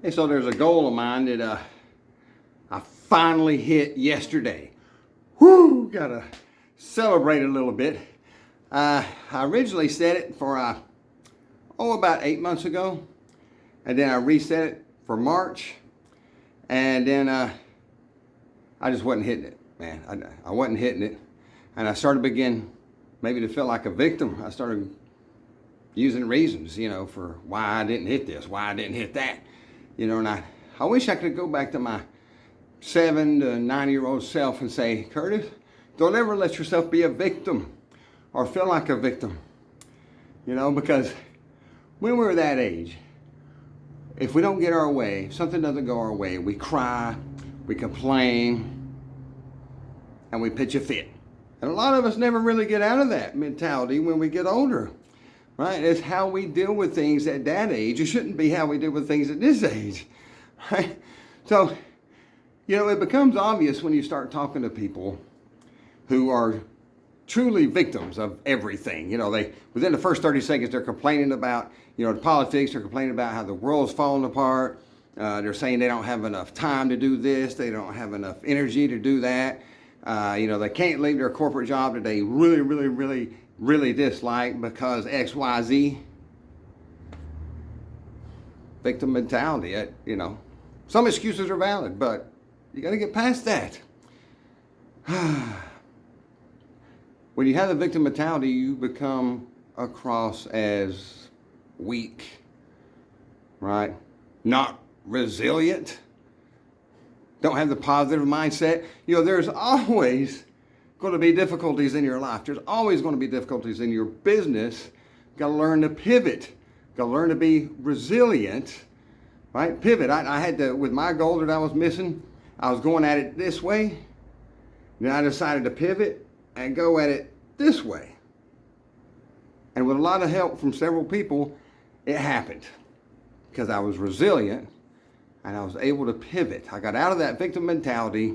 Hey, so there's a goal of mine that I finally hit yesterday. Whoo! Gotta celebrate a little bit. I originally set it for about 8 months ago, and then I reset it for March, and then I just wasn't hitting it, man. I wasn't hitting it, and I started begin maybe to feel like a victim. I started using reasons, for why I didn't hit this, why I didn't hit that. And I wish I could go back to my 7 to 9-year-old self and say, Curtis, don't ever let yourself be a victim or feel like a victim. Because when we're that age, if we don't get our way, if something doesn't go our way, we cry, we complain, and we pitch a fit. And a lot of us never really get out of that mentality when we get older. Right? It's how we deal with things at that age. It shouldn't be how we deal with things at this age. Right? So, it becomes obvious when you start talking to people who are truly victims of everything. They within the first 30 seconds they're complaining about, the politics, they're complaining about how the world's falling apart. They're saying they don't have enough time to do this, they don't have enough energy to do that. They can't leave their corporate job that they really dislike because XYZ. Victim mentality, Some excuses are valid, but you got to get past that. When you have the victim mentality, you become across as weak, right? Not resilient. Don't have the positive mindset. There's always going to be difficulties in your life. There's always going to be difficulties in your business. You've got to learn to pivot. You've got to learn to be resilient, right? Pivot. I had to, with my goal that I was missing, I was going at it this way. Then I decided to pivot and go at it this way. And with a lot of help from several people, it happened because I was resilient and I was able to pivot. I got out of that victim mentality.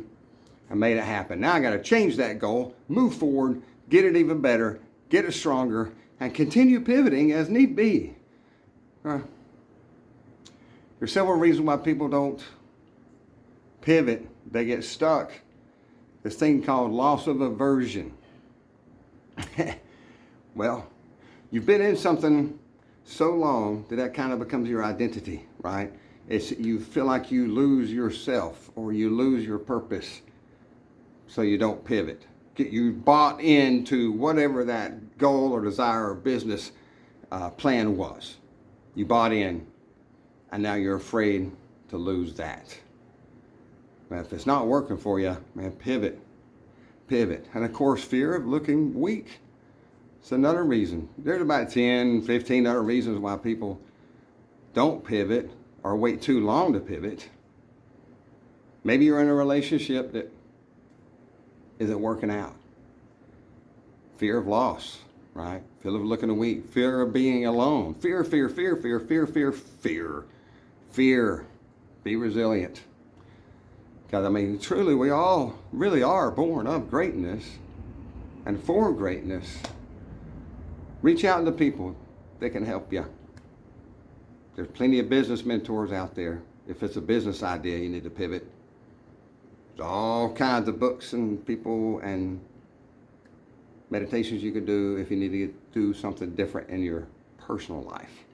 I made it happen. Now I got to change that goal, move forward, get it even better, get it stronger, and continue pivoting as need be. There's several reasons why people don't pivot. They get stuck. This thing called loss of aversion. Well, you've been in something so long that kind of becomes your identity, right? You feel like you lose yourself or you lose your purpose. So you don't pivot. You bought into whatever that goal or desire or business plan was. You bought in, and now you're afraid to lose that. But if it's not working for you, man, pivot. Pivot. And of course, fear of looking weak. It's another reason. There's about 10, 15 other reasons why people don't pivot or wait too long to pivot. Maybe you're in a relationship that isn't working out. Fear of loss, right? Fear of looking weak. Fear of being alone. Fear. Be resilient. Because, truly, we all really are born of greatness and for greatness. Reach out to people that can help you. There's plenty of business mentors out there. If it's a business idea, you need to pivot. There's all kinds of books and people and meditations you can do if you need to do something different in your personal life.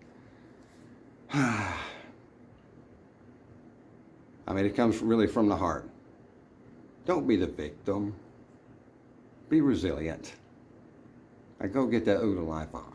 It comes really from the heart. Don't be the victim. Be resilient. And go get that OODA life on.